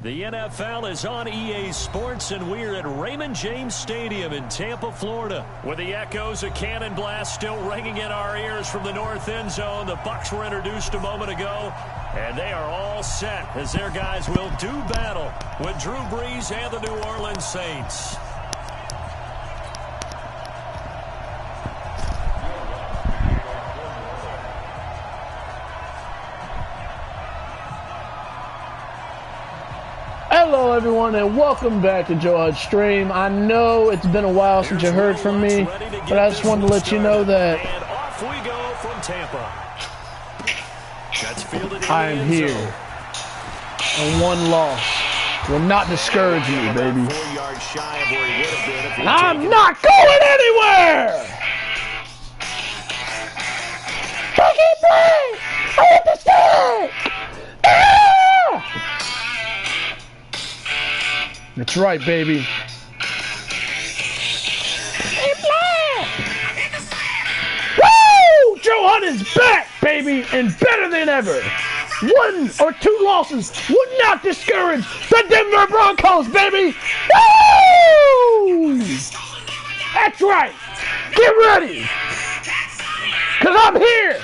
The NFL is on EA Sports, and we're at Raymond James Stadium in Tampa, Florida. With the echoes of cannon blast still ringing in our ears from the north end zone, the Bucs were introduced a moment ago, and they are all set as their guys will do battle with Drew Brees and the New Orleans Saints. Hello everyone and welcome back to Joe Hud's Stream. I know it's been a while since you heard from me, but I just wanted to let you know that off we go from Tampa. I am here, and one loss will not discourage me, baby. And I'm not going anywhere! Fucking play! I hit the stick! That's right, baby. Woo! Joe Hunt is back, baby, and better than ever. 1 or 2 losses would not discourage the Denver Broncos, baby. Woo! That's right. Get ready, because I'm here,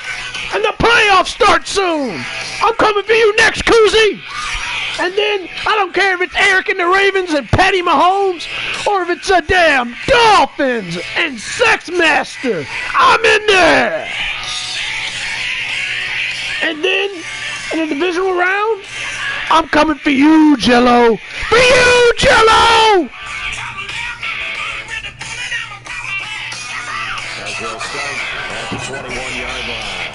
and the playoffs start soon. I'm coming for you next, Koozie. And then, I don't care if it's Eric and the Ravens and Patty Mahomes, or if it's a damn Dolphins and Sexmaster. I'm in there! And then, in the divisional round, I'm coming for you, Jello! For you, Jello! As they'll start at the 21-yard line.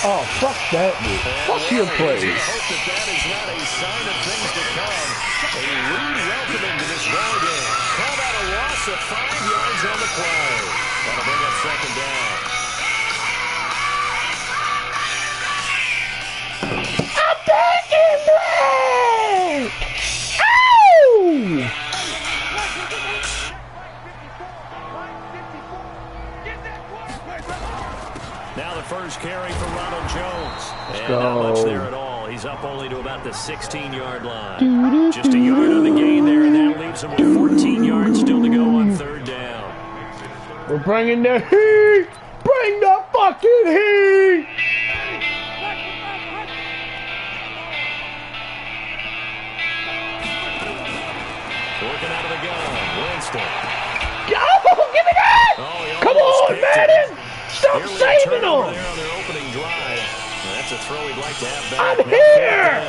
Oh, fuck that, dude. Fuck your plays. Hope that is not a sign of things to come. A rude welcoming to this ball game. Call that a loss of 5 yards on the play. That'll bring up second down. I'm back in black! Ow! Now the first carry for Ronald Jones. And go. not much there at all. He's up only to about the 16-yard line. Just a yard on the gain there, and that leaves him with 14 yards still to go on third down. We're bringing the heat! Bring the fucking heat! Working out of the gun, Winston. Oh, give me that! Oh, come on, Madden! Stop saving them! On their opening drive. That's a throw he'd like to have back. I'm here!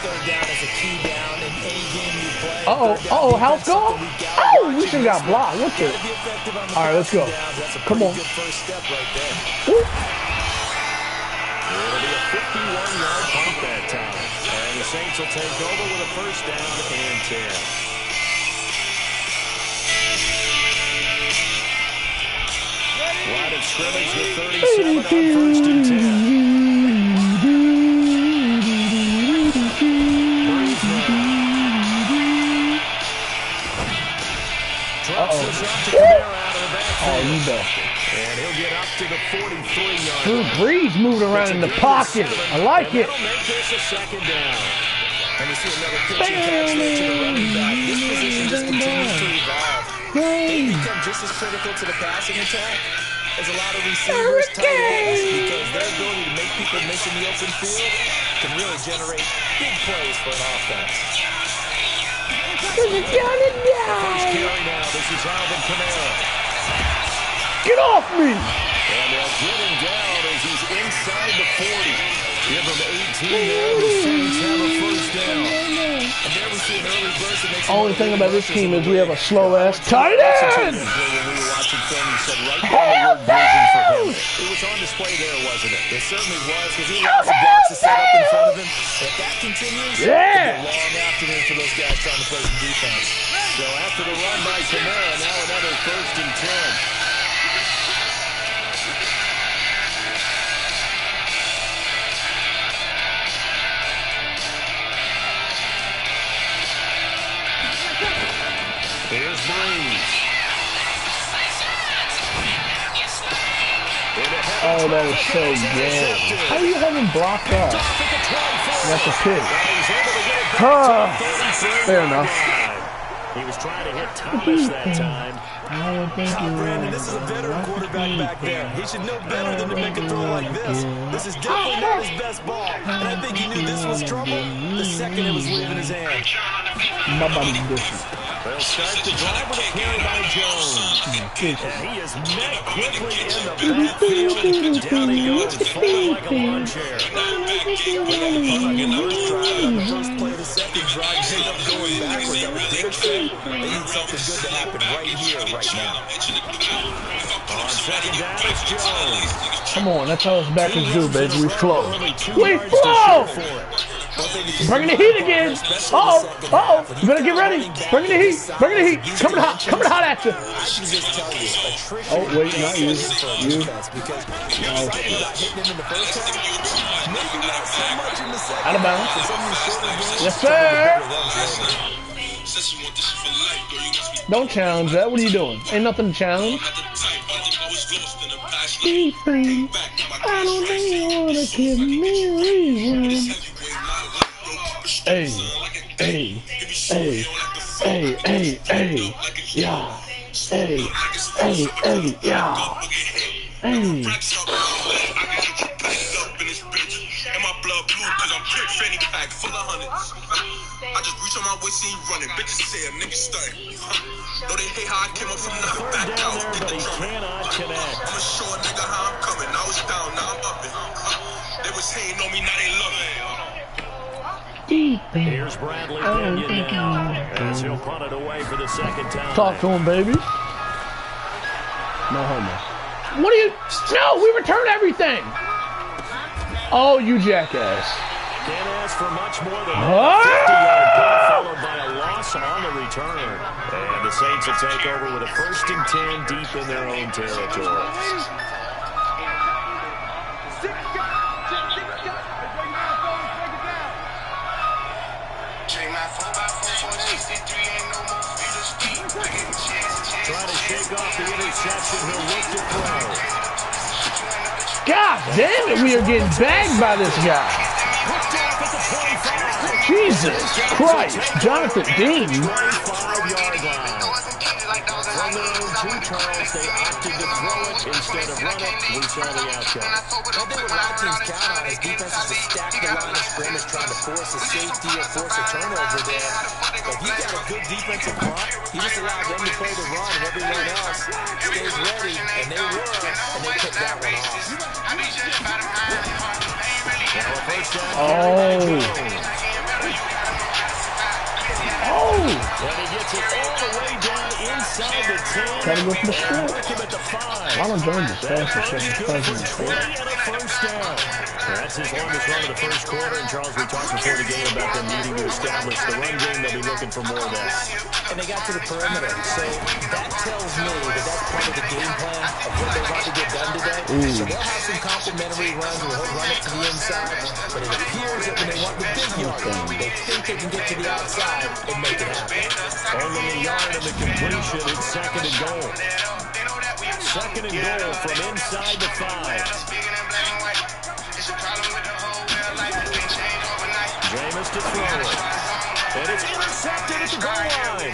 Third down is a key down in any game you play. Uh-oh, house call? Oh, we should have got blocked. What the? All right, let's go. Come on. Good first step right there. Woo. It'll be a 51-yard punt that time. And the Saints will take over with a first down and 10. Line of scrimmage with 37 on first and 10. Oh, you bet. And he'll get up to the 43-yard Drew line. Brees moving around in the pocket. I like it. That'll make this a second down. And we see another pitch and catch there to the running back. This position just continues to evolve. They become just as critical to the passing attack as a lot of receivers, tight ends, because their ability to make people miss in the open field can really generate big plays for an offense. First carry now. This is Alvin Kamara. Get off me! And they'll get him down as he's inside the 40. Give him 18 now. The Saints have a first down. And there we see an early burst that makes Only thing about this team is we have a slow-ass tight end! When we were watching film, you said right down the word vision for him. It was on display there, wasn't it? It certainly was, because he allows the blocks to set up in front of him. If that continues, it'll be a long afternoon for those guys trying to play some defense. So after the run by Kamara, now another first and 10. Here's Breeze. Oh, that was so good. How do you have him blocked off? That's a pick. Fair enough. He was trying to hit Thomas that time. Brandon, this is a veteran quarterback back there. He should know better than to make a throw like this. This is definitely not his best ball. And I think he knew this was trouble the second it was leaving his hand. My body's different. They'll start the drive with a carry by Jones. And he is met quickly in the backfield. Down he goes, falling like a lawn chair. The first play of the second drive, they end up going backwards. That was their shit. They need something good to happen right here, right now. On second down, it's Jones. Come on, that's how us backers do, baby. We flow. We flow! Bringing the heat again. Uh-oh. Uh-oh. You better get ready. Bringing the heat. Bringing the heat. Coming hot. Coming hot at you. Oh, wait, not you. You. Out of bounds. Yes, sir. Don't challenge that. What are you doing? Ain't nothing to challenge. I don't think you want to give me a reason. Hey, hey, hey, hey, hey, hey, yeah. Hey, hey, hey, yeah. Hey. I just reach on my waist and you running. Bitches say a nigga stunning. Though they hate how I came up from nothing back out. Get the drumming. I'ma show a nigga how I'm coming. I was down, now I'm up it. They was hating on me, now they love it. Here's Bradley Kenyon now, as he'll punt it away for the second time. Talk to him, baby. No homo. What are you? No, we return everything. Oh, you jackass. Can't ask for much more than that. 50-yard punt followed by a loss on the return. And the Saints will take over with a 1st and 10 deep in their own territory. Trying to shake off the interception. He'll look to throw. God damn it, we are getting bagged by this guy. Jesus Christ, Jonathan Dean. 25-yard line. From their own 2 calls, they opted to throw it instead of run it. We saw the outcome. One thing a lot of teams count on is defenses to stack the line of scrimmage, trying to force a safety or force a turnover there. But he got a good defensive front. He just allowed them to play the run, and everyone else stays ready, and they were, and they took that one off. Oh. And he gets it all the way down inside the 10. Gotta go for the score. At the 5. Ronald Jones is fast as second president. 20 and a first down. That's his longest run of the first quarter. And Charles, we talked before the game about them needing to establish the run game. They'll be looking for more of that. And they got to the perimeter. So that tells me that that's part of the game plan of what they want to get done today. So they'll have some complimentary runs where they'll run it to the inside. But it appears that when they want the big yard, they think they can get to the outside and make it happen. Only a yard of the completion. It's 2nd and goal. 2nd and goal from inside the 5. Jameis to throw it. And it's intercepted at the goal line.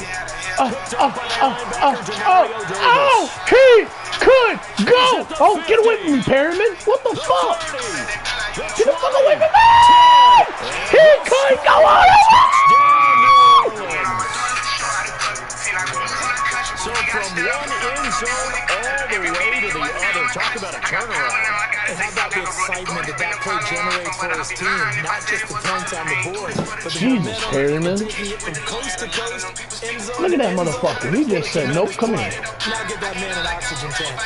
He could go. Oh, get away from me, Perryman. What the fuck? Get the fuck away from me. He could go on. So from one end zone all the way to the other. Talk about a turnaround. And how about the excitement that that play generates for his team? Not just the points on the board, but the Jesus, Perryman. taking it from coast to coast. Look at that motherfucker. He just said, nope, come here. Now get that man an oxygen tank.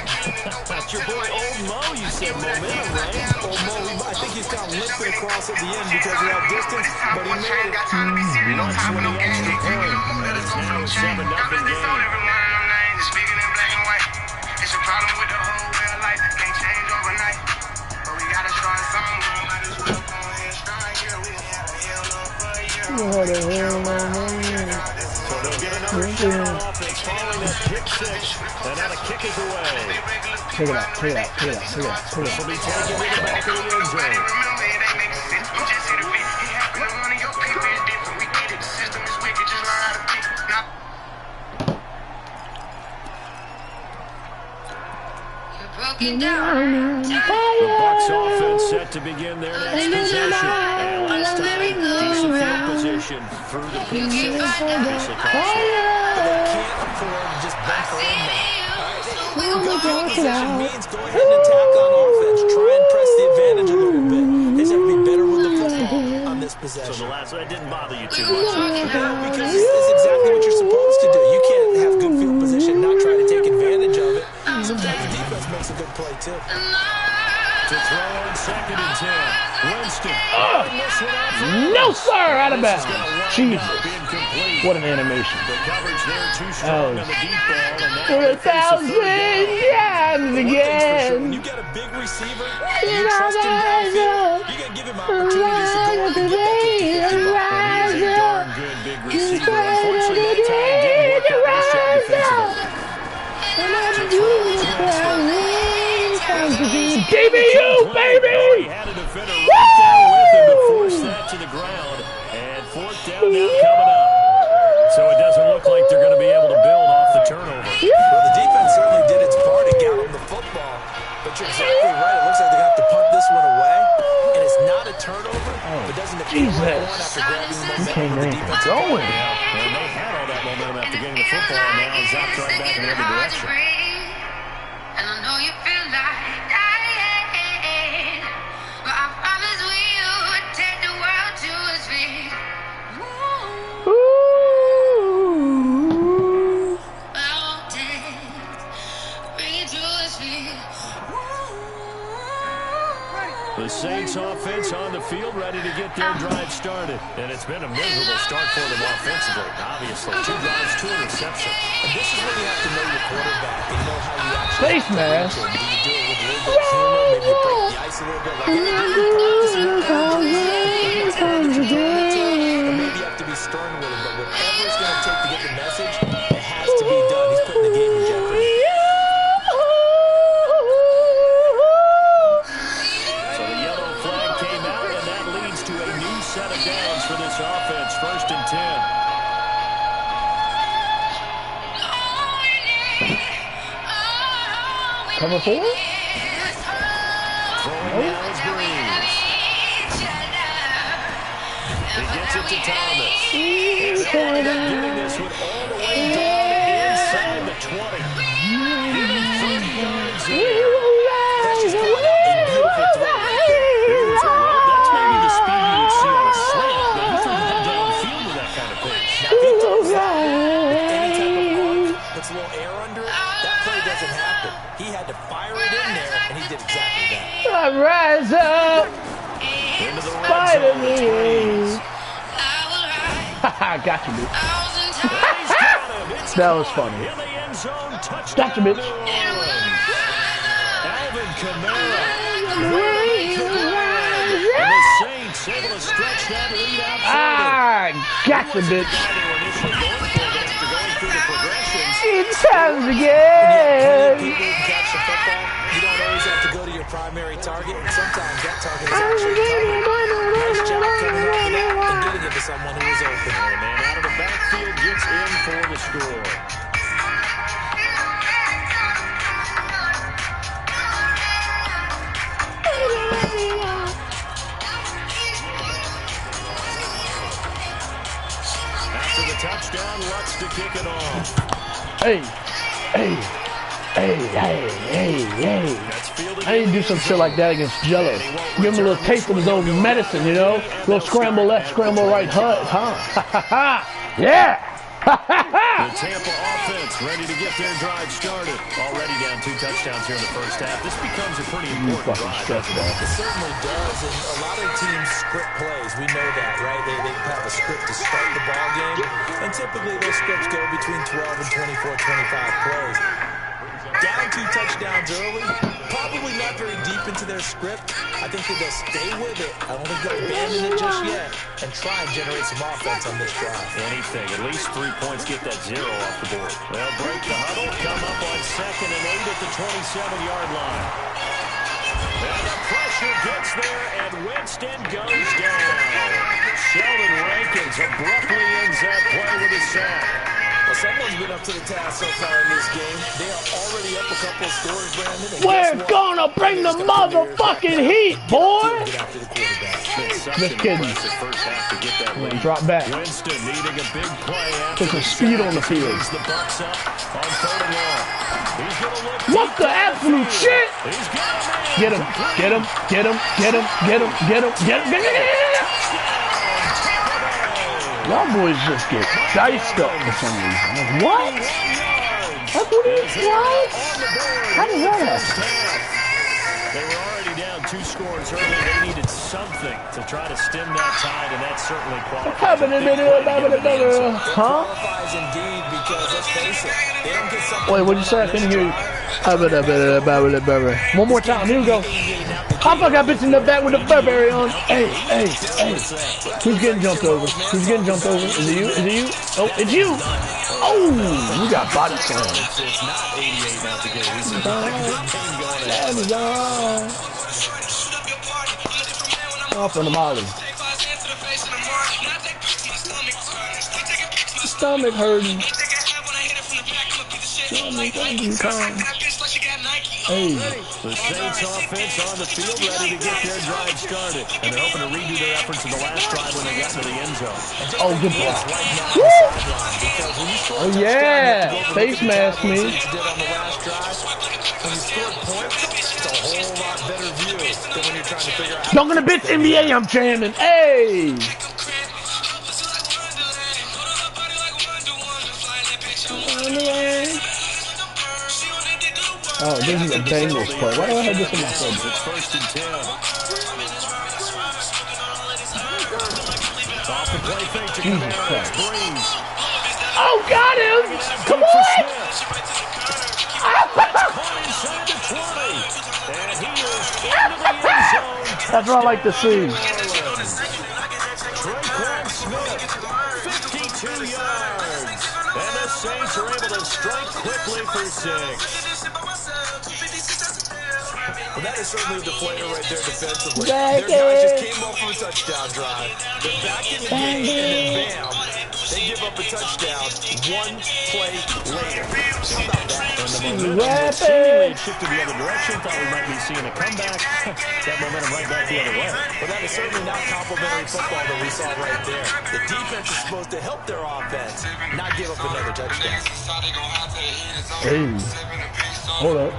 That's your boy Old Mo. You said momentum, right? Old Mo, I think he's kind of limping across at the end because of that distance, but he made it. Once with the extra point. And it's now a 7-0 game. It's a problem with the whole way of life. Can't change overnight. But we gotta start somewhere. Might as well go ahead and start here. We had a hell of a year. What a hell of a year. So they'll get another offense following that pick six, and now the kick is away. Take it out. This will be taken to the back of the end zone. The Bucs offense set to begin their next possession. And last time, decent field position through the pick six. Obviously cost them. They can't afford to just buffer in now. Good field position means go ahead and attack on offense. Try and press the advantage a little bit. They just have to be better with the football on this possession. So the last one, it didn't bother you too much. No, because this is exactly what you're supposed to do. You can't have good field position, not try to take advantage of it. Sometimes the defense makes a good play, too. To throw on 2nd and 10. Winston. No, sir. Out of bounds. Jesus. Incomplete. What an animation. The coverage there too strong on the deep ball. And now For they a face a third down. 1,000 times again. When you got a big receiver, you trust him downfield, you're going to give him opportunities to go and get that 50-50 ball. And he's a darn good big receiver. Unfortunately, that time didn't work out. Nice job defensively. DBU, baby! He had a defender right down with him to force that to the ground. And 4th down now coming up. So it doesn't look like they're going to be able to build off the turnover. Well, the defense certainly did its part to get him the football. But you're exactly right. It looks like they're going to have to punt this one away. And it's not a turnover. But doesn't appear like one after grabbing the momentum with the defense going. And they had all that momentum after getting the football. Now zapped right back in the other direction. And I know you feel like dying, but I promise we would take the world to its feet. The Saints offense on the field, ready to get their drive started. And it's been a miserable start for them offensively. Obviously, 2 drives, 2 interceptions. And this is where you have to know your quarterback and know how you actually Face mask. do you do it with a little bit of humor, maybe you break the ice a little bit, like or maybe you have to be stern with him, but whatever it's going to take to get the message, it has to be done. He's putting the game in jeopardy. So the yellow flag came out, and that leads to a new set of downs for this offense. 1st and 10. Cover 4? Throwing now is Breeze. He gets it to Thomas. And they'll end up getting this one all the way down inside the 20. Given 30 yards there. That's just calling out a beautiful throw right there. It was a road. That's maybe the speed you would see on a slant, but he threw him downfield with that kind of pace. Now, if he does that with any type of arc, puts a little air under it, that play doesn't happen. He had to fire it in there, and he did exactly that. I rise up, Into the red Spider zone. It's Breeze. Man. Haha, got you, bitch. He's got him. It's That was funny. in the end zone. Touchdown. Gotcha, bitch. Alvin Kamara. And the Saints able to stretch that lead out further. Gotcha, bitch. They were initially going for it after going through the progressions. It's times When you again. have plenty of people who can catch the football, you don't always have to go to your primary target, and sometimes that target is actually covered. Nice job coming off of that and getting it to someone who is open. And the man out of the backfield gets in for the score. After the touchdown, Lutz to kick it off. Hey, hey, hey, hey, hey, hey. That's fielded I need to do some shit like that against Jello. Give him a little taste of his own medicine, you know? A little scramble left, scramble right, huh? Yeah! The Tampa offense ready to get their drive started. Already down 2 touchdowns here in the first half. This becomes a pretty important drive. It certainly does, and a lot of teams script plays. We know that, right? They have a script to start the ball game, and typically those scripts go between 12 and 24, 25 plays. down 2 touchdowns early, probably not very deep into their script. I think that they'll stay with it. I don't think they'll abandon it just yet and try and generate some offense on this drive. Anything, at least 3 points, get that 0 off the board. They'll break the huddle, come up on 2nd and 8 at the 27-yard line. And the pressure gets there, and Winston goes down. Sheldon Rankins abruptly ends that play with a sack. Well, someone's been up to the task so far in this game. They are already up a couple of scores, Brandon. We're gonna bring the motherfucking heat, boy! Just kidding. Drop back. Winston needing a big play Put some speed on the field. the Bucks up on 3rd and long. He's gonna look What the absolute shit? He's got a man. Get him, get him, get him, get him, get him, get him, get him, get him. Y'all boys just get diced up for some reason. Like, what? That's what it is? What? How does that happen? They were already down 2 scores early. They needed something to try to stem that tide, and that certainly qualifies. Huh? Qualifies indeed because, let's face it, they don't get something. Wait, what'd you say? I couldn't hear you. One more time. Here we go. I fuck that bitch in the back with the Burberry on. Hey, hey, hey. Who's getting jumped over? Who's getting jumped over? Is it you? Is it you? Oh, it's you. Oh, you got body slam. It's not 88 now to get Off on the molly. Stomach hurting. Hey. The Saints offense on the field ready to get their drive started. And they're hoping to redo their efforts in the last drive when they got into the end zone. Oh, good block. Oh, yeah. Face mask me. Don't gonna bitch NBA, I'm jamming. Hey. Oh, this is a Bengals play. Why do I have this in my phone? It's 1st and 10. Off the play fake to Jesus Christ. Breeze. Oh, got him! Come on! Inside the 20. And he is into the end zone. That's what I like to see. Traquan Smith, 52 yards. And the Saints are able to strike quickly for 6. Well, that is certainly the player right there defensively. Back Their guys just it. came off of a touchdown drive. They're back in the game, and then bam, they give up a touchdown 1 play later. How about that? And the momentum seemingly shifted the other direction. Thought we might be seeing a comeback. That momentum right back the other way. Well, that is certainly not complimentary football that we saw right there. The defense is supposed to help their offense, not give up another touchdown. Hey. Hold up.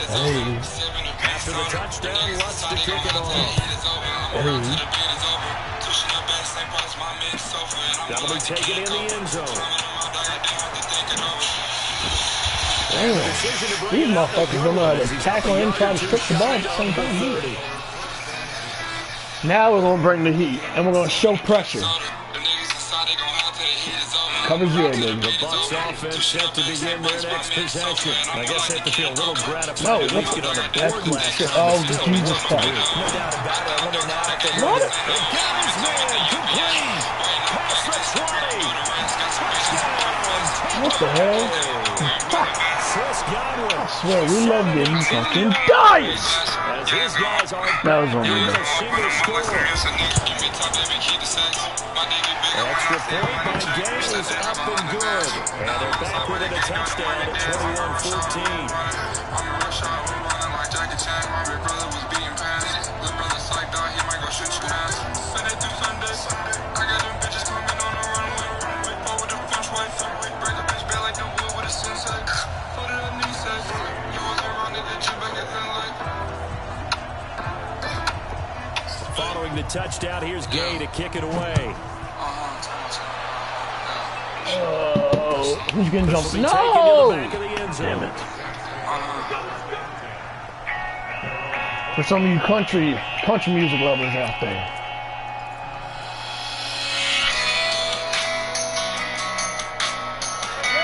Hey. After the touchdown, Lutz to kick it off. Hey. That'll be taken in the end zone. Damn. These motherfuckers don't know how to tackle and try to strip the ball at the same time. Now we're going to bring the heat, and we're going to show pressure. Cover 0, baby. The Bucks offense set to begin their next possession. I guess they have to feel a little gratified No, to at least get on the that's board last shit. time. Oh, Still, Jesus Christ. No doubt about it. I wonder now if they What? And got his man complete. Past the 20. Touchdown. What the hell? Chris Godwin. I swear, we love getting fucking dice! As his guys are That was on me. a single score. Extra point by Gay is up and good. And they're back with a touchdown at 21-14. Following the touchdown, here's Gay to kick it away. Oh, who's getting jumped? Taken to the No! back of the end zone. Damn it. For some of you country music lovers out there.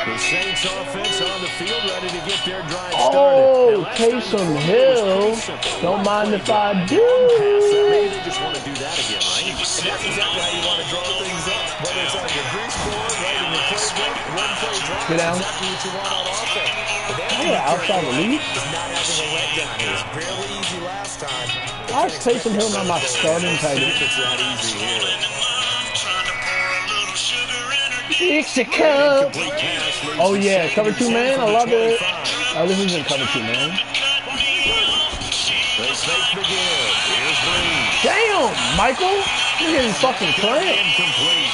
The Saints offense on the field, ready to get their drive started. Oh, Taysom Hill. Don't mind if I do. Maybe they just want to do that again, right? That's exactly how you want to draw things up. Whether it's on your grease board, right, in your playbook, one play drive, Get down. exactly what you want on offense. But they have to Yeah, outside the lead. is not having a letdown. It was fairly easy last time. Why is Taysom Hill not my starting tight end? It's that easy here. It's a cup. Oh yeah, cover 2 man. I love it. Oh, this isn't cover 2 man. They fake begin. Here's Breeze. Damn, Michael, you're getting fucking clamped. Incomplete.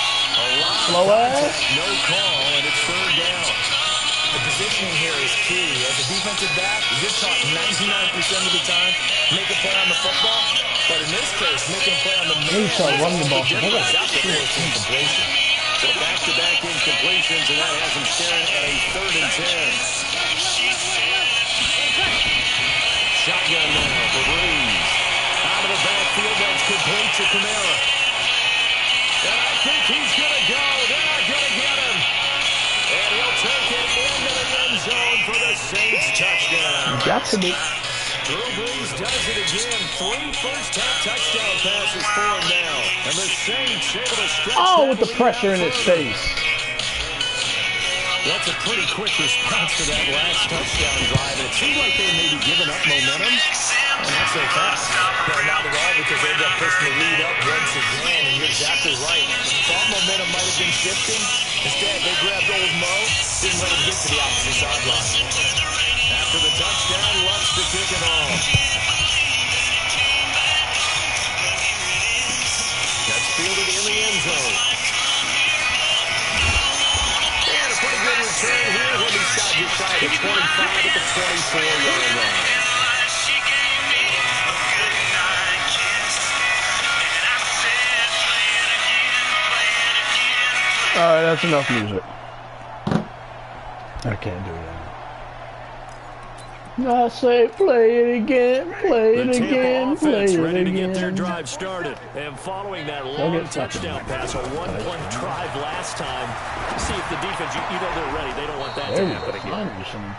Slow ass. No call, and it's third down. The positioning here is key. As a defensive back, you're taught 99% of the time, make a play on the football. But in this case, making a play on the Maybe start running the ball. That's the force incompletion. So back-to-back incompletions, and that has him staring at a 3rd and 10. Shotgun now for Breeze. Out of the backfield, that's complete to Kamara. And I think he's going to go. They're not going to get him. And he'll take it into the end zone for the Saints touchdown. Got to be. Drew Brees does it again. 3 first-half touchdown passes for him now. And the Saints able to stretch. Oh, with the pressure in his face. That's a pretty quick response to that last touchdown drive. And it seemed like they may be giving up momentum. And not so fast. No, not at all, because they end up pushing the lead up once again. And you're exactly right. Thought momentum might have been shifting. Instead, they grabbed old Mo. Didn't let him get to the opposite sideline. After the touchdown, Lutz to kick it off. That's fielded in the end zone. And a pretty good return here. He'll be shot just shy of 25 at the 24-yard line. All right, that's enough music. I can't do that. I say play it again, play it again, play it ready to get their again. drive started. And following that long touchdown pass, a 1-point drive last time, see if the defense, you know they're ready. They don't want that to happen again.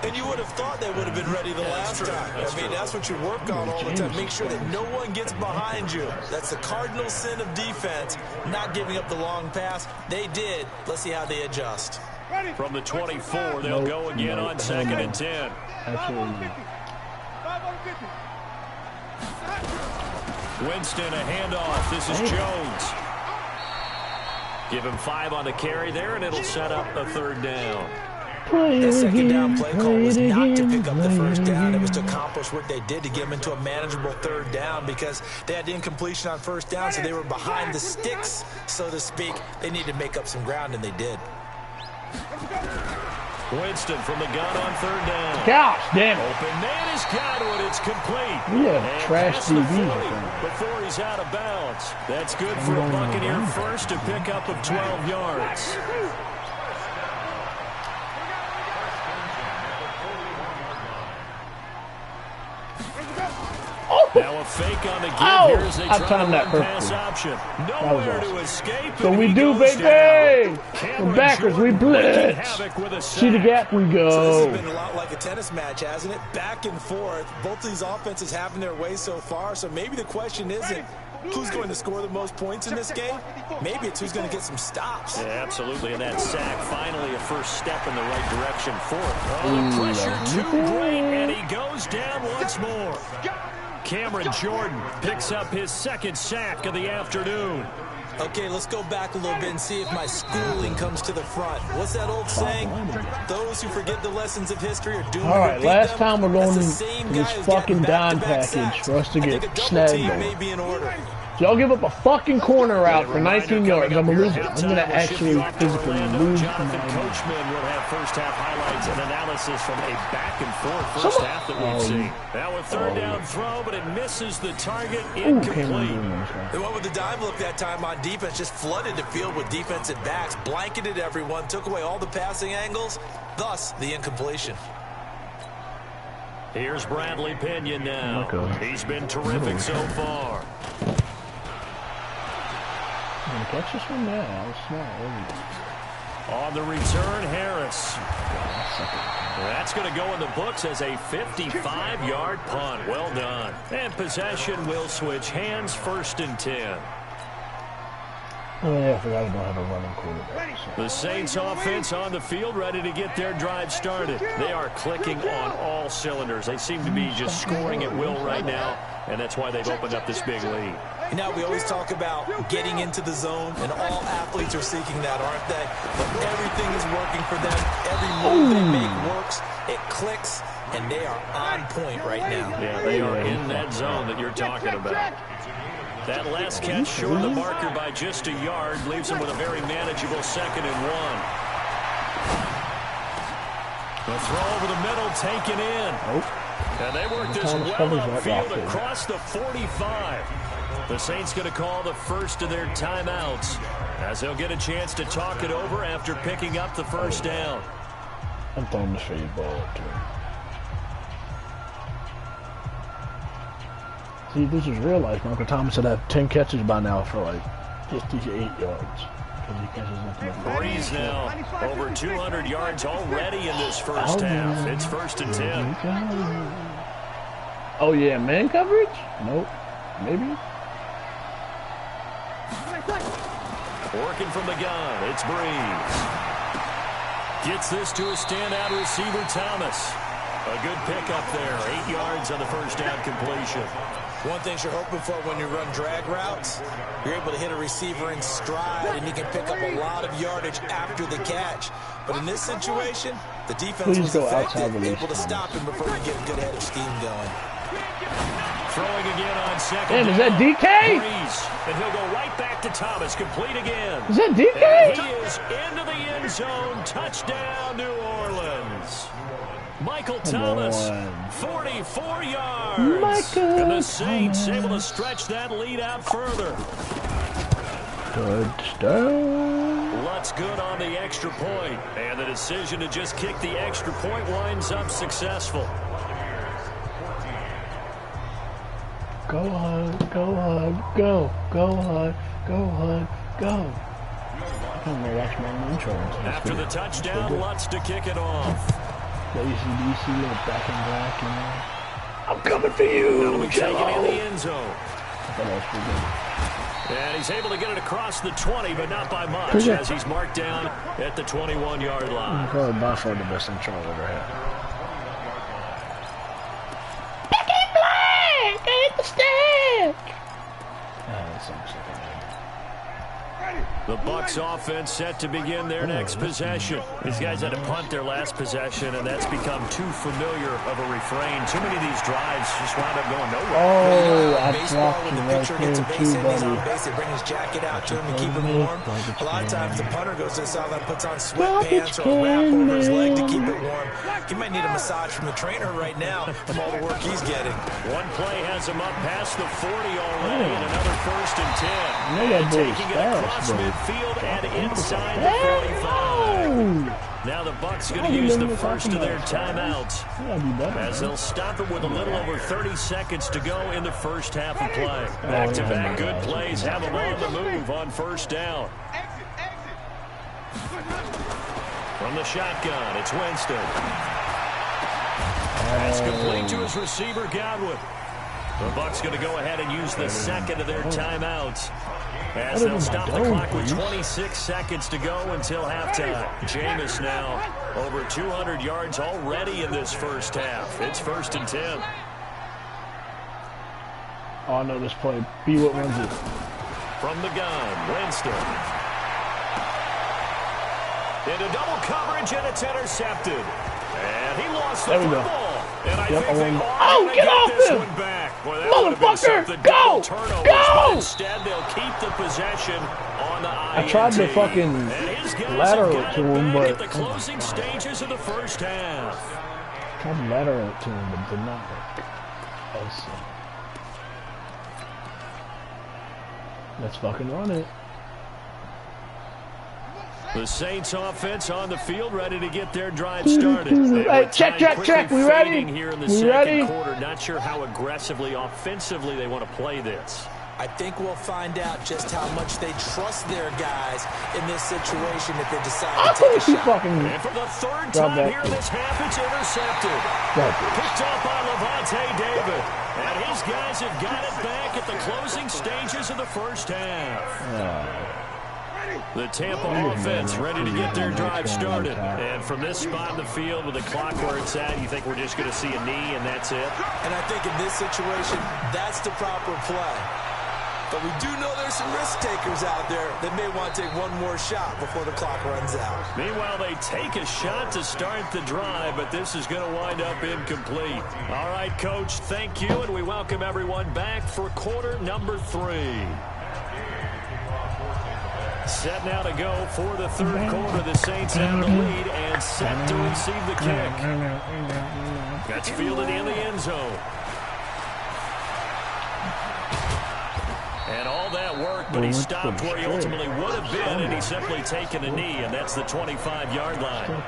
And you would have thought they would have been ready the last time. I mean, that's what you work on all the time. Make sure that no one gets behind you. That's the cardinal sin of defense, not giving up the long pass. They did. Let's see how they adjust. From the 24, they'll go again on 2nd and 10. Absolutely. Winston, a handoff. This is Jones. Give him 5 on the carry there, and it'll set up a 3rd down. The second down play call was not to pick up the first down. It was to accomplish what they did to get them into a manageable 3rd down, because they had incompletion on 1st down, so they were behind the sticks, so to speak. They needed to make up some ground, and they did. Winston from the gun on 3rd down. Gosh, damn it. Open man has got it. It's complete. Yeah, trash DBs before he's out of bounds. That's good for a Buccaneer first to pick up of 12 yards. Now a fake on the give here as they try to run pass option. Nowhere to escape. So we do, baby. We're backers. We blitz. See the gap, we go. So this has been a lot like a tennis match, hasn't it? Back and forth. Both these offenses having their way so far. So maybe the question isn't who's going to score the most points in this game. Maybe it's who's going to get some stops. Yeah, absolutely. And that sack, finally a first step in the right direction for him. Oh, the pressure too great, and he goes down once more. Cameron Jordan picks up his 2nd sack of the afternoon. Okay, let's go back a little bit and see if my schooling comes to the front. What's that old saying? Those who forget the lessons of history are doomed to repeat them. All right, last time we're going to this fucking dime package for us to get snagged. Y'all give up a fucking corner route for 19 yards. I'm going to lose it. I'm going to actually physically lose. Jonathan Coachman will have first-half highlights and analysis from a back-and-forth first half that we've seen. Now a 3rd down throw, but it misses the target. Incomplete. They went with the dime look that time on defense, just flooded the field with defensive backs, blanketed everyone, took away all the passing angles, thus the incompletion. Here's Bradley Pinion now. He's been terrific so far. Gonna catch this one now. It's not. On the return, Harris. Thomas. That's going to go in the books as a 55-yard punt. Well done. And possession will switch hands, 1st and 10. Oh, yeah, I forgot I don't have a running quarterback. So. The Saints offense on the field, ready to get their drive started. They are clicking on all cylinders. They seem to be just scoring at will right now, and that's why they've opened up this big lead. You know, we always talk about getting into the zone, and all athletes are seeking that, aren't they? But everything is working for them. Every move they make works. It clicks, and they are on point right now. Yeah, they are in that zone that you're talking about. That last catch short of the marker by just a yard leaves them with a very manageable 2nd and 1. The throw over the middle taken in. And they work this well upfield across the 45. The Saints going to call the first of their timeouts as they'll get a chance to talk it over after picking up the first down. I'm throwing the fade ball up to him. See, this is real life. Uncle Thomas would have 10 catches by now for like 58 yards. Breeze now over 200 yards already in this first half. It's 1st and 10. Oh yeah, man coverage? Nope. Maybe. Working from the gun, it's Breeze. Gets this to a standout receiver, Thomas. A good pickup there, 8 yards on the first down completion. One thing you're hoping for when you run drag routes, you're able to hit a receiver in stride, and he can pick up a lot of yardage after the catch. But in this situation, the defense was effective, able to stop him before you get a good head of steam going. Throwing again on 2nd. Damn, is that DK? Breeze, and he'll go right back to Thomas, complete again. Is that DK? And he is into the end zone. Touchdown, New Orleans. Michael Thomas, 44 yards. And the Saints able to stretch that lead out further. Touchdown. Lutz good on the extra point, and the decision to just kick the extra point winds up successful. Go Hug, go Hug, go, go Hug, go Hug, go. I'm gonna watch my intro. After the touchdown, Lutz to kick it off. The ACDC little back in black, you know. I'm coming for you, Taken in the end zone. I thought that was pretty good. And he's able to get it across the 20, but not by much, as he's marked down at the 21-yard line. Probably by far the best intro I've ever had. Back in black! I hit the stick! That sounds like The Bucs offense set to begin their next possession. These guys had to punt their last possession, and that's become too familiar of a refrain. Too many of these drives just wound up going nowhere. Oh, I baseball, blocked when the right pitcher gets a there base too, hit, he's on buddy. base, they bring his jacket out to him to keep him warm. A lot of times the punter goes to the sideline, puts on sweatpants or a wrap over his leg to keep it warm. He might need a massage from the trainer right now from all the work he's getting. One play has him up past the 40 already, and another 1st and 10. Know that And boy's taking it fast, across bro. midfield and inside the 45. Now the Bucs going to use the first of their timeouts, as they'll stop it with a little over 30 seconds to go in the first half of play. Back-to-back good plays have them on the move on first down. From the shotgun, it's Winston. That's complete to his receiver, Godwin. The Bucs going to go ahead and use the second of their timeouts, as they'll stop the clock with 26 seconds to go until halftime. Jameis now over 200 yards already in this first half. It's 1st and 10. Oh, I know this play. B. What runs it? From the gun, Winston. Into double coverage, and it's intercepted. And he lost the football. And I think they are get off this him! one back. Well, that would have been Motherfucker, something. go! Double turnovers, Go! but instead, they'll keep the possession on the INT. I tried to fucking lateral it to him, but at the closing stages of the first half. I tried to lateral it to him, but did not work. Let's fucking run it. The Saints offense on the field, ready to get their drive started. Hey, check. We ready? Here in the We second ready? quarter. Not sure how aggressively, offensively they want to play this. I think we'll find out just how much they trust their guys in this situation if they decide to take a shot. And for the third time here in this half, it's intercepted. Picked up by Levante David. And his guys have got it back at the closing stages of the first half. The Tampa offense ready to get their drive started. And from this spot in the field with the clock where it's at, you think we're just going to see a knee and that's it? And I think in this situation, that's the proper play. But we do know there's some risk takers out there that may want to take one more shot before the clock runs out. Meanwhile, they take a shot to start the drive, but this is going to wind up incomplete. All right, Coach, thank you, and we welcome everyone back for quarter number 3. Set now to go for the third quarter. The Saints have the lead and set to receive the kick. That's fielded in the end zone. And all that work, but he stopped where he ultimately would have been, and he's simply taken a knee, and that's the 25-yard line.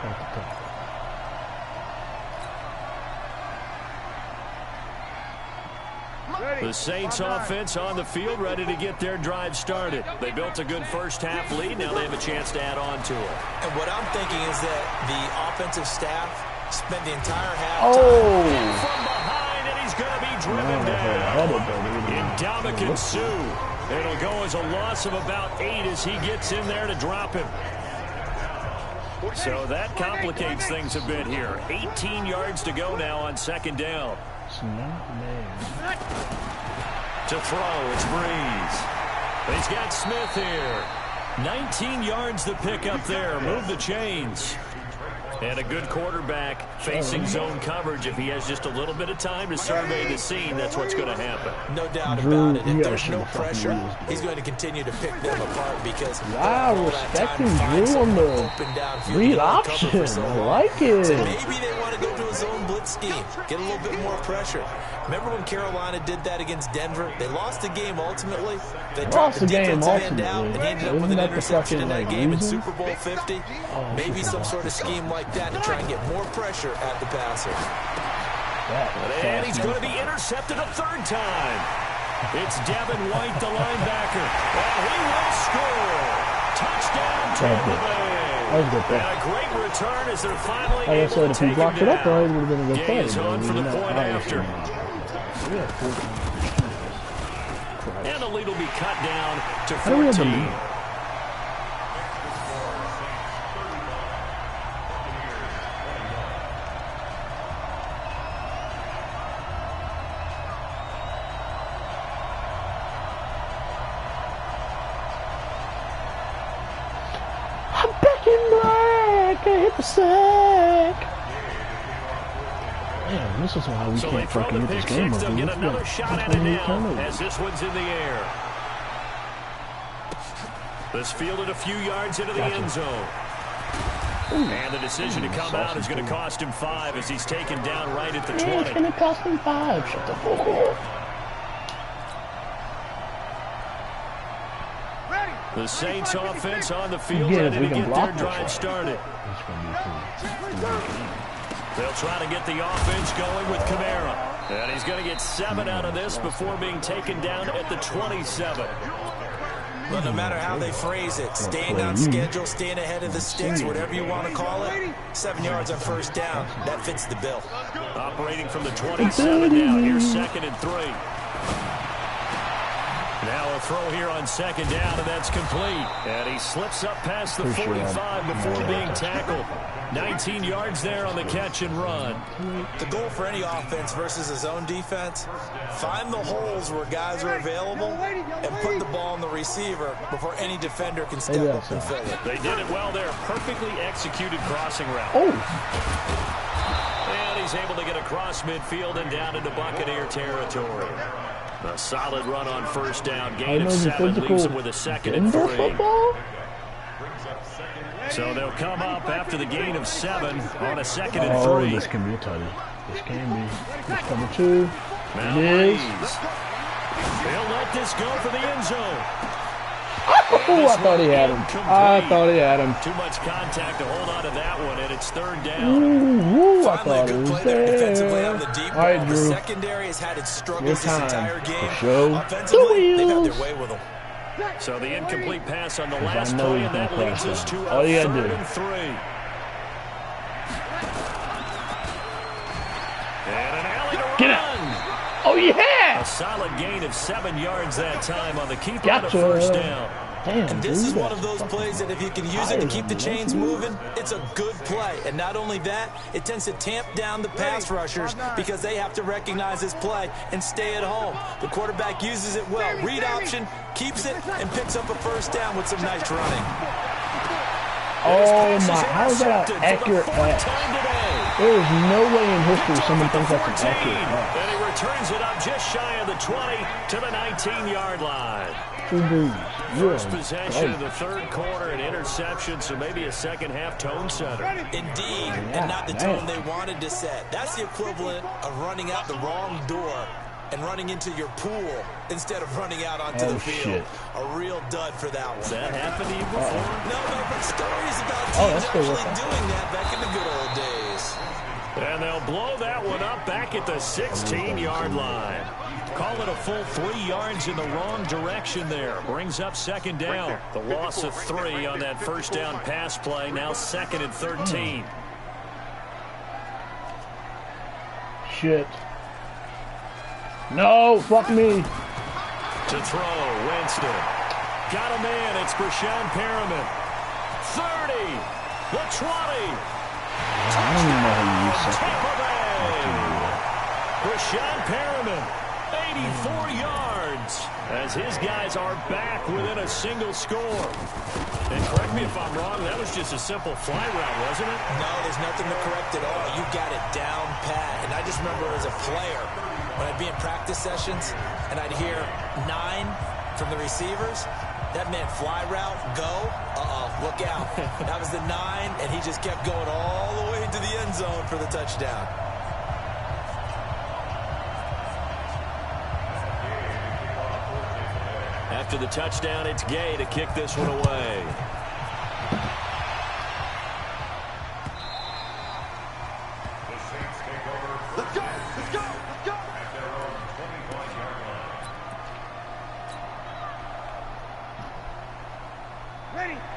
The Saints offense on the field ready to get their drive started. They built a good first half lead. Now they have a chance to add on to it. And what I'm thinking is that the offensive staff spent the entire half from behind, and he's going to be driven down. Ndamukong Suh. It'll go as a loss of about 8 as he gets in there to drop him. So that complicates things a bit here. 18 yards to go now on second down. To throw, it's Breeze. He's got Smith here. 19 yards to pick up there. Move the chains. And a good quarterback facing zone coverage. If he has just a little bit of time to survey the scene, that's what's going to happen. No doubt about it. If there's no pressure, he's going to continue to pick them apart because respecting Drew on the read option. I like it. So maybe they want to go to a zone blitz scheme, get a little bit more pressure. Remember when Carolina did that against Denver? They lost the game ultimately. They dropped the defensive end out and ended up with an interception in that game in Super Bowl 50. Maybe some sort of scheme like that to try and get more pressure at the passer. And he's going to be intercepted a third time. It's Devin White, the linebacker. And he will score. Touchdown, Tampa Bay. That was a good play. And a great return as they're finally like I able said, to if he take blocked him it up, down. it would have been a good play. Gaze on for the point after. And the lead will be cut down to 14. I'm back in black. I hit the sack. Man, this is why we can't fucking get this game over. They'll get another shot at it now as this one's in the air. This fielded a few yards into the end zone. And the decision to come out is going to cost him 5 as he's taken down right at the 20. It's going to cost him 5. Shut the fuck up. The Saints offense on the field ready to get their drive started. They'll try to get the offense going with Kamara. And he's going to get 7 out of this before being taken down at the 27. Well, no matter how they phrase it, staying on schedule, staying ahead of the sticks, whatever you want to call it, 7 yards on first down, that fits the bill. Operating from the 27 now, here's 2nd and 3. Now a throw here on second down, and that's complete. And he slips up past the 45 before being tackled. 19 yards there on the catch and run. The goal for any offense versus a zone defense, find the holes where guys are available and put the ball on the receiver before any defender can step up and fill it. They did it well there. Perfectly executed crossing route. And he's able to get across midfield and down into Buccaneer territory. A solid run on first down. Gain of 7 leaves him with a 2nd and 3. So they'll come up after the gain of 7 on a 2nd and 3. This can be a tutty. This can be. It's number 2. Now It is. They'll let this go for the end zone. Oh, I thought he had him. I thought he had him. Too much contact to hold on to that one, and it It's third down. Ooh, I Finally, a thought it good was play there defensively there. on the deep All right, ball. The Drew. secondary has had its struggles Your this time entire game. to show the Offensively, they've had wheels. their way with them. So the incomplete pass on the I last know play, he's and that gonna leads crash us to down. a All you gotta third do. and 3. And an alley to Get run. out. Oh, yeah. A solid gain of 7 yards that time on the keeper Gotcha. on a first down. Damn, And this dude, is one that's of those fucking plays that if you can use it to keep the tired, chains man. moving, it's a good play. And not only that, it tends to tamp down the pass rushers because they have to recognize this play and stay at home. The quarterback uses it well. Read option, keeps it, and picks up a first down with some nice running. Oh my, how is that an accurate pass? There is no way in history someone thinks that's an accurate pass. And he returns it up just shy of the 20 to the 19-yard line. First possession of the third quarter, an interception, so maybe a second-half tone setter. Indeed, and not the tone they wanted to set. That's the equivalent of running out the wrong door and running into your pool instead of running out onto the field. Shit. A real dud for that one. Has that happened to you before? No, but stories about teams actually doing that back in the good old days. And they'll blow that one up back at the 16-yard line. Call it a full 3 yards in the wrong direction there. Brings up second down. The loss of 3 on that first down pass play. Now second and 13. Shit. No, fuck me. To throw, Winston. Got a man. It's Brashawn Perriman. 30. The 20. I don't even know how you use Tampa Bay. Brashawn Perriman, 84 yards, as his guys are back within a single score. And correct me if I'm wrong, that was just a simple fly route, wasn't it? No, there's nothing to correct at all. You got it down pat. And I just remember as a player, when I'd be in practice sessions and I'd hear 9 from the receivers, that meant fly route, go, look out. That was the 9, and he just kept going all the way to the end zone for the touchdown. After the touchdown, it's Gay to kick this one away. Let's go! Let's go! Let's go!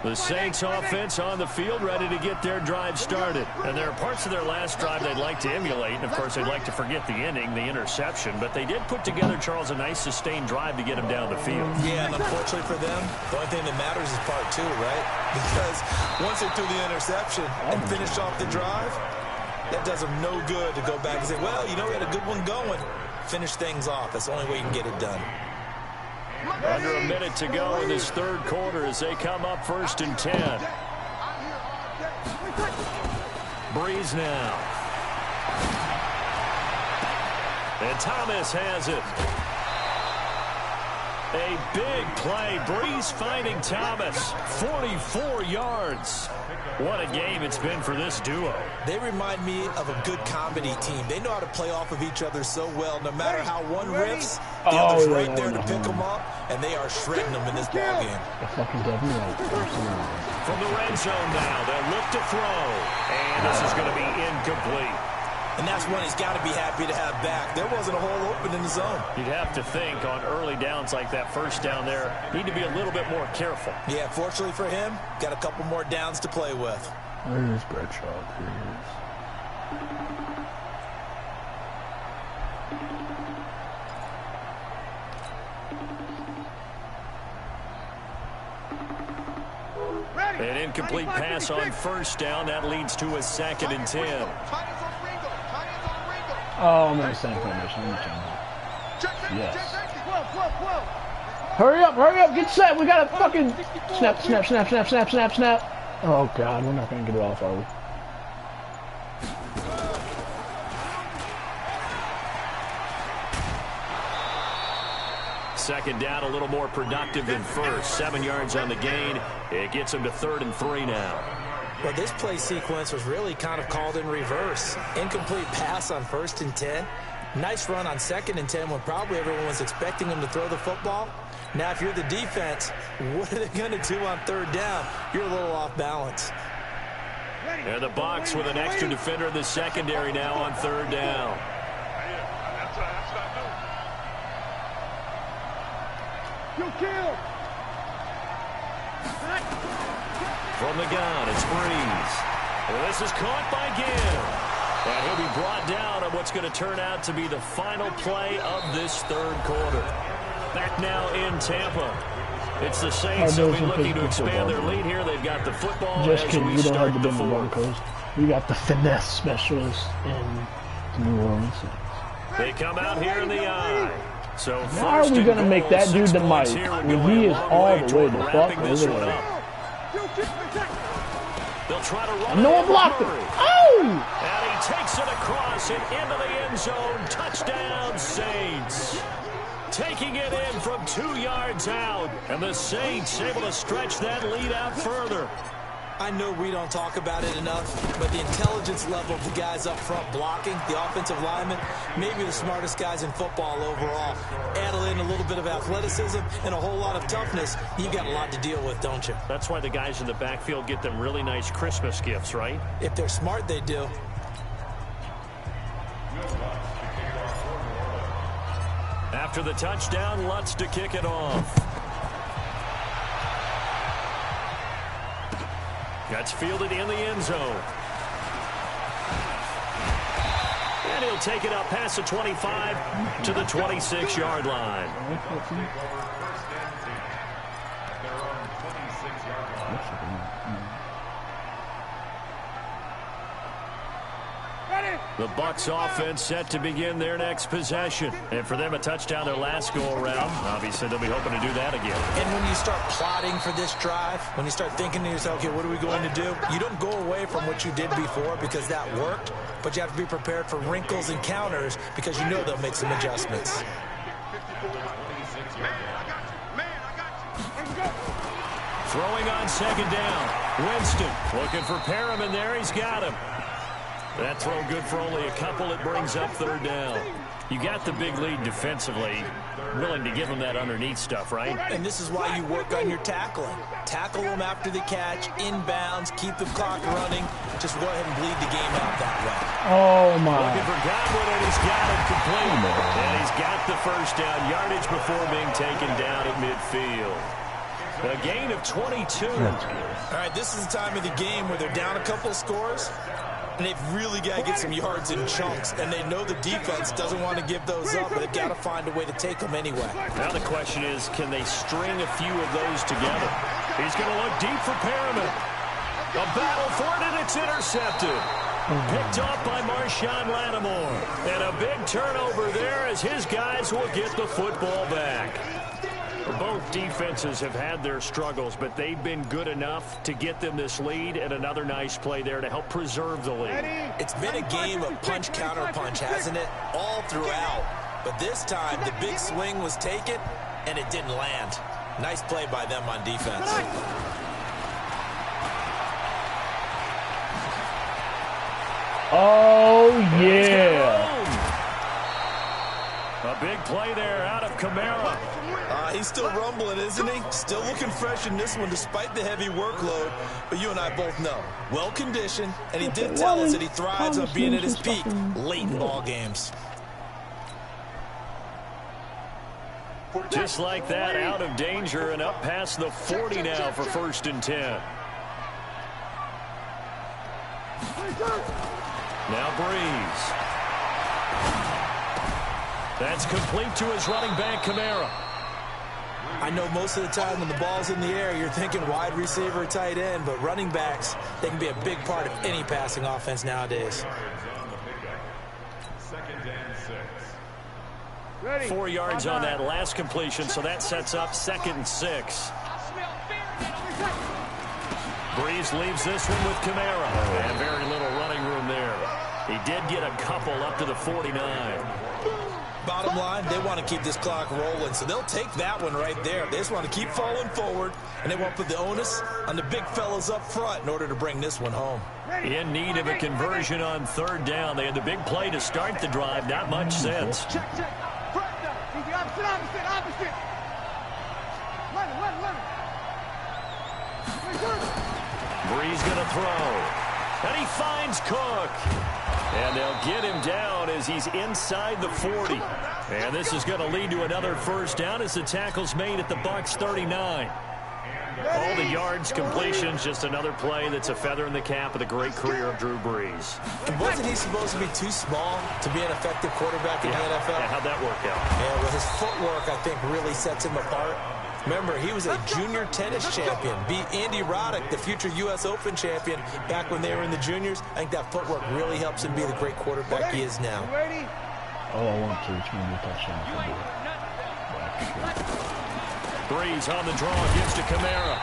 The Saints offense on the field, ready to get their drive started. And there are parts of their last drive they'd like to emulate. And, of course, they'd like to forget the ending, the interception. But they did put together, Charles, a nice sustained drive to get them down the field. Yeah, and unfortunately for them, the only thing that matters is part 2, right? Because once they threw the interception and finished off the drive, that does them no good to go back and say, well, you know, we had a good one going. Finish things off. That's the only way you can get it done. Under a minute to go in this third quarter as they come up 1st and 10. Breeze now. And Thomas has it. A big play. Breeze finding Thomas. 44 yards. What a game it's been for this duo. They remind me of a good comedy team. They know how to play off of each other so well. No matter how one riffs, the other's right there to pick them up, and they are shredding them in this ballgame. From the red zone now, they'll look to throw. And this is going to be incomplete. And that's one he's got to be happy to have back. There wasn't a hole open in the zone. You'd have to think on early downs like that first down there, need to be a little bit more careful. Yeah, fortunately for him, got a couple more downs to play with. Where is Bradshaw? An incomplete pass on first down. That leads to a 2nd and 10. Oh, I'm in the same formation. Yes. Hurry up, get set. We gotta fucking snap. Oh God, we're not gonna get it off, are we? Second down, a little more productive than first. 7 yards on the gain. It gets him to 3rd and 3 now. Well, this play sequence was really kind of called in reverse. Incomplete pass on 1st and 10. Nice run on 2nd and 10 when probably everyone was expecting him to throw the football. Now, if you're the defense, what are they going to do on 3rd down? You're a little off balance. And the Bucs with an extra defender in the secondary now on third down. From the gun, it's Breeze. Well, this is caught by Gill. And he'll be brought down on what's going to turn out to be the final play of this third quarter. Back now in Tampa. It's the Saints who'll be looking to expand their lead here. They've got the football Just as kidding, we we don't start have the the fourth. Broncos. We got the finesse specialist in the New Orleans Saints. They come out here in the eye. So How are we going to make that dude the Mike when he is all the way the fuck over there? They'll try to run No one blocked him. Oh! And he takes it across and into the end zone. Touchdown, Saints. Taking it in from 2 yards out. And the Saints able to stretch that lead out further. I know we don't talk about it enough, but the intelligence level of the guys up front blocking, the offensive linemen, maybe the smartest guys in football overall. Add in a little bit of athleticism and a whole lot of toughness, you got a lot to deal with, don't you? That's why the guys in the backfield get them really nice Christmas gifts, right? If they're smart, they do. After the touchdown, Lutz to kick it off. That's fielded in the end zone. And he'll take it up past the 25 to the 26-yard line. The Bucs offense set to begin their next possession. And for them, a touchdown their last go-around. Obviously, they'll be hoping to do that again. And when you start plotting for this drive, when you start thinking to yourself, okay, what are we going to do? You don't go away from what you did before because that worked, but you have to be prepared for wrinkles and counters because you know they'll make some adjustments. Throwing on second down. Winston looking for Perriman there. He's got him. That throw good for only a couple. It brings up third down. You got the big lead defensively. Willing to give them that underneath stuff, right? And this is why you work on your tackling. Tackle them after the catch, inbounds, keep the clock running. Just go ahead and bleed the game out that way. Oh, my. Looking for Godwin, and he's got him complete. And he's got the first down. Yardage before being taken down at midfield. A gain of 22. All right, this is the time of the game where they're down a couple of scores, and they've really got to get some yards in chunks, and they know the defense doesn't want to give those up, but they've got to find a way to take them anyway. Now the question is, can they string a few of those together? He's going to look deep for Perriman. A battle for it, and it's intercepted. Picked off by Marshawn Lattimore. And a big turnover there as his guys will get the football back. Both defenses have had their struggles, but they've been good enough to get them this lead, and another nice play there to help preserve the lead. It's been a game of punch-counter-punch, hasn't it? All throughout. But this time, the big swing was taken, and it didn't land. Nice play by them on defense. Oh, yeah. A big play there out of Kamara. He's still rumbling, isn't he? Still looking fresh in this one despite the heavy workload. But you and I both know, well-conditioned, and he did tell us that he thrives on being at his peak late in ball games. Just like that, out of danger and up past the 40 now for 1st and 10. Now Breeze. That's complete to his running back, Kamara. I know most of the time when the ball's in the air, you're thinking wide receiver, tight end, but running backs, they can be a big part of any passing offense nowadays. 4 yards on that last completion, so that sets up 2nd and 6. Breeze leaves this one with Kamara, and very little running room there. He did get a couple up to the 49. Bottom line, they want to keep this clock rolling, so they'll take that one right there. They just want to keep falling forward, and they want to put the onus on the big fellas up front in order to bring this one home. In need of a conversion on 3rd down. They had the big play to start the drive. Not much sense. Check. Opposite. Breeze going to throw. And he finds Cook. And they'll get him down as he's inside the 40. And this is going to lead to another first down as the tackle's made at the Bucs 39. All the yards, completions, just another play that's a feather in the cap of the great career of Drew Brees. And wasn't he supposed to be too small to be an effective quarterback in the NFL? Yeah, how'd that work out? Yeah, well, his footwork, I think, really sets him apart. Remember, he was a junior tennis champion, beat Andy Roddick, the future U.S. Open champion, back when they were in the juniors. I think that footwork really helps him be the great quarterback he is now. All I want to, it's going to be a touchdown for me. Brees on the draw, gives to Kamara.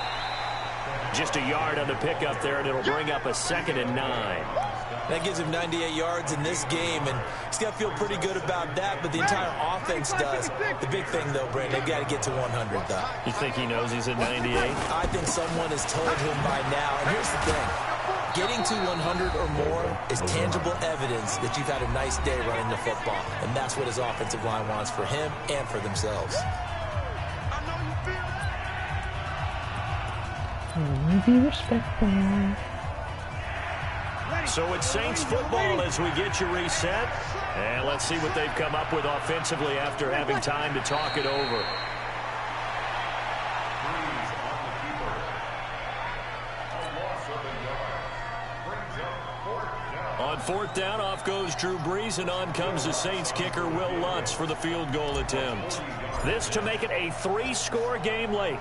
Just a yard on the pickup there, and it'll bring up a 2nd and 9. That gives him 98 yards in this game, and he's got to feel pretty good about that, but the entire offense does. The big thing, though, Brandon, they've got to get to 100, though. You think he knows he's at 98? I think someone has told him by now, and here's the thing. Getting to 100 or more is tangible evidence that you've had a nice day running the football, and that's what his offensive line wants for him and for themselves. Be respectful. So it's Saints football as we get you reset. And let's see what they've come up with offensively after having time to talk it over. On 4th down, off goes Drew Brees, and on comes the Saints kicker, Will Lutz, for the field goal attempt. This to make it a 3-score game late.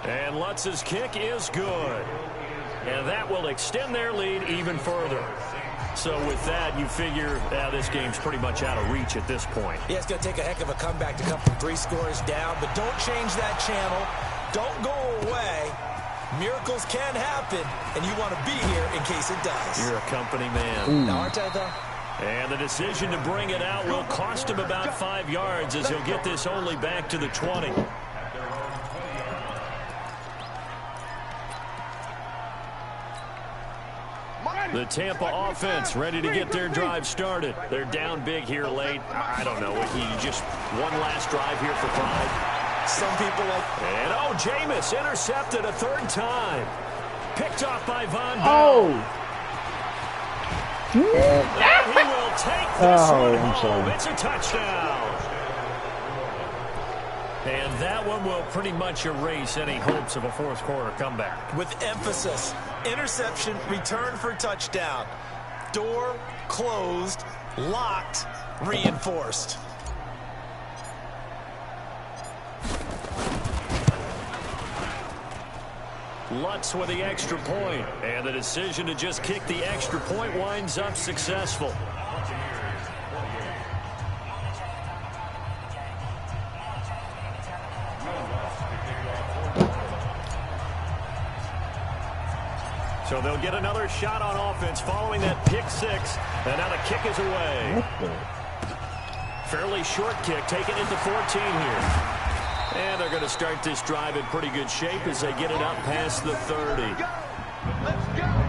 And Lutz's kick is good. And that will extend their lead even further. So with that, you figure this game's pretty much out of reach at this point. Yeah, it's going to take a heck of a comeback to come from 3 scores down, but don't change that channel. Don't go away. Miracles can happen, and you want to be here in case it does. You're a company man. Now, aren't I, though? And the decision to bring it out will cost him about 5 yards as he'll get this only back to the 20. The Tampa offense ready to get their drive started. They're down big here late. I don't know. Just one last drive here for pride. Some people like... And, Jameis intercepted a 3rd time. Picked off by Von Bell. Oh! And he will take this one I'm home. sorry. It's a touchdown. And that one will pretty much erase any hopes of a 4th quarter comeback. With emphasis, interception, return for touchdown. Door closed, locked, reinforced. Lutz with the extra point, and the decision to just kick the extra point winds up successful. So they'll get another shot on offense following that pick 6, and now the kick is away. Fairly short kick, taken into 14 here. And they're going to start this drive in pretty good shape as they get it up past the 30. Let's go.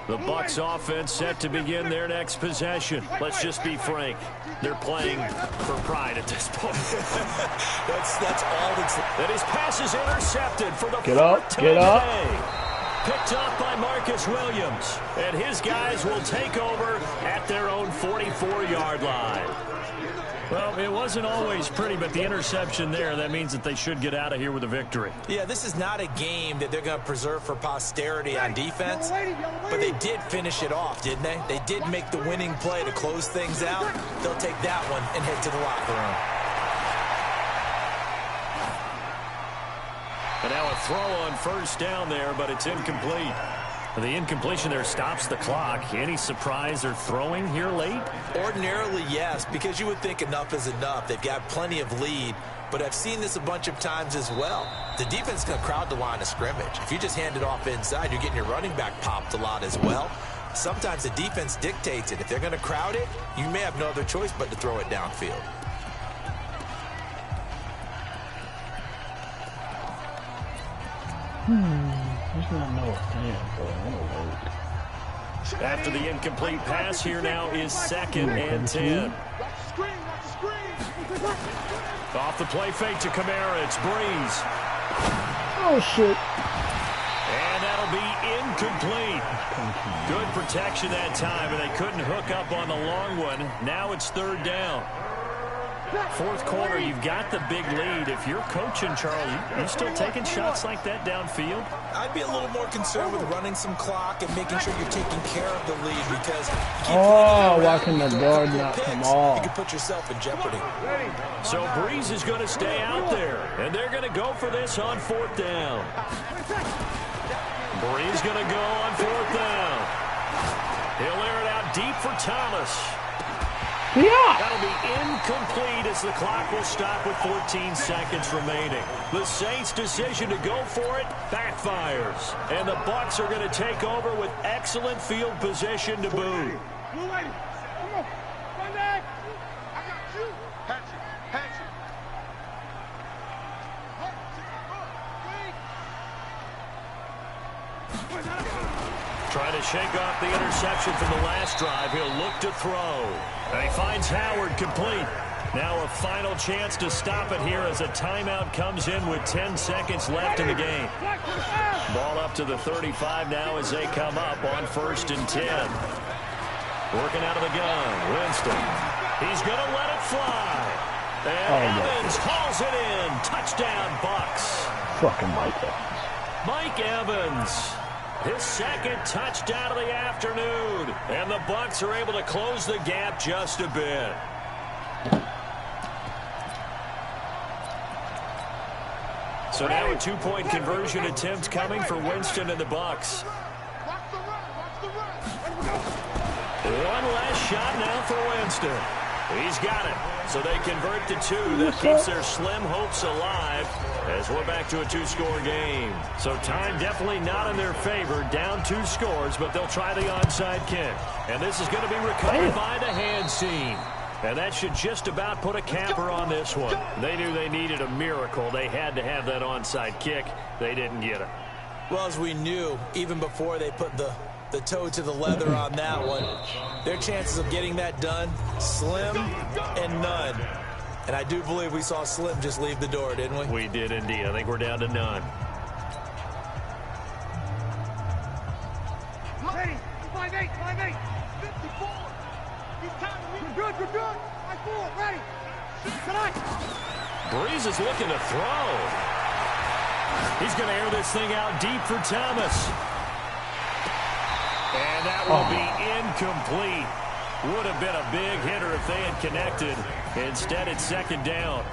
The Bucs offense set to begin their next possession. Let's just be frank. They're playing for pride at this point. That's all that's... And his pass is intercepted for the 4th time today. Picked off by Marcus Williams. And his guys will take over at their own 44-yard line. Well, it wasn't always pretty, but the interception there, that means that they should get out of here with a victory. Yeah, this is not a game that they're going to preserve for posterity on defense, but they did finish it off, didn't they? They did make the winning play to close things out. They'll take that one and head to the locker room. And now a throw on 1st down there, but it's incomplete. The incompletion there stops the clock. Any surprise they're throwing here late? Ordinarily, yes, because you would think enough is enough. They've got plenty of lead, but I've seen this a bunch of times as well. The defense is going to crowd the line of scrimmage. If you just hand it off inside, you're getting your running back popped a lot as well. sometimes the defense dictates it. If they're going to crowd it, you may have no other choice but to throw it downfield. There's not no damn, bro. After the incomplete pass, here now is 2nd and 10. Off the play fake to Kamara, it's Breeze. Oh, shit. And that'll be incomplete. Good protection that time, and they couldn't hook up on the long one. Now it's 3rd down. 4th quarter, you've got the big lead. If you're coaching, Charles, you still taking shots like that downfield? I'd be a little more concerned with running some clock and making sure you're taking care of the lead, because why can the guard not come off? You can put yourself in jeopardy. So Breeze is going to stay out there, and they're going to go for this on 4th down. Breeze going to go on 4th down. He'll air it out deep for Thomas. Yeah. That'll be incomplete as the clock will stop with 14 seconds remaining. The Saints' decision to go for it backfires, and the Bucs are going to take over with excellent field position to boot. Trying to shake off the interception from the last drive. He'll look to throw. And he finds Howard complete. Now a final chance to stop it here as a timeout comes in with 10 seconds left in the game. Ball up to the 35 now as they come up on 1st and 10. Working out of the gun. Winston. He's going to let it fly. And Evans hauls it in. Touchdown, Bucs. Fucking Mike Evans. Mike Evans. His 2nd touchdown of the afternoon. And the Bucs are able to close the gap just a bit. So now a 2-point conversion attempt coming for Winston and the Bucs. One last shot now for Winston. He's got it. So they convert to 2. That keeps their slim hopes alive as we're back to a 2-score game. So time definitely not in their favor. Down 2 scores, but they'll try the onside kick. And this is going to be recovered by the hands team. And that should just about put a capper on this one. They knew they needed a miracle. They had to have that onside kick. They didn't get it. Well, as we knew, even before they put the toe to the leather on that one, their chances of getting that done, slim and none. And I do believe we saw Slim just leave the door, didn't we? We did indeed. I think we're down to none. Ready, 5-8, 5-8, 54. You're good, you're good. 5-4, ready. Tonight. Breeze is looking to throw. He's going to air this thing out deep for Thomas. And that will be incomplete. Would have been a big hitter if they had connected. Instead, it's 2nd down.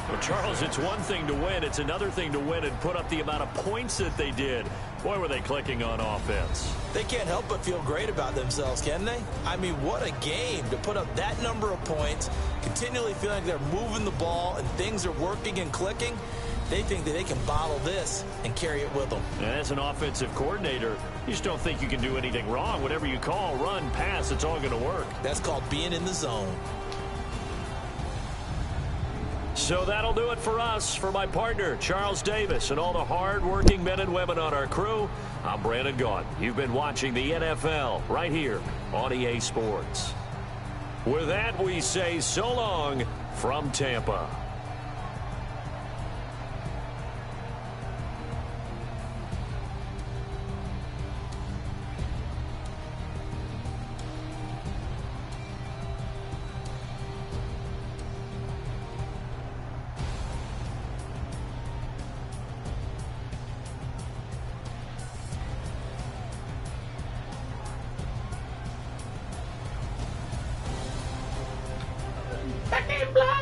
Well, Charles, it's one thing to win. It's another thing to win and put up the amount of points that they did. Boy, were they clicking on offense. They can't help but feel great about themselves, can they? I mean, what a game to put up that number of points, continually feeling like they're moving the ball and things are working and clicking. They think that they can bottle this and carry it with them. And as an offensive coordinator, you just don't think you can do anything wrong. Whatever you call, run, pass, it's all going to work. That's called being in the zone. So that'll do it for us. For my partner, Charles Davis, and all the hard-working men and women on our crew, I'm Brandon Gaudin. You've been watching the NFL right here on EA Sports. With that, we say so long from Tampa. Fucking blood.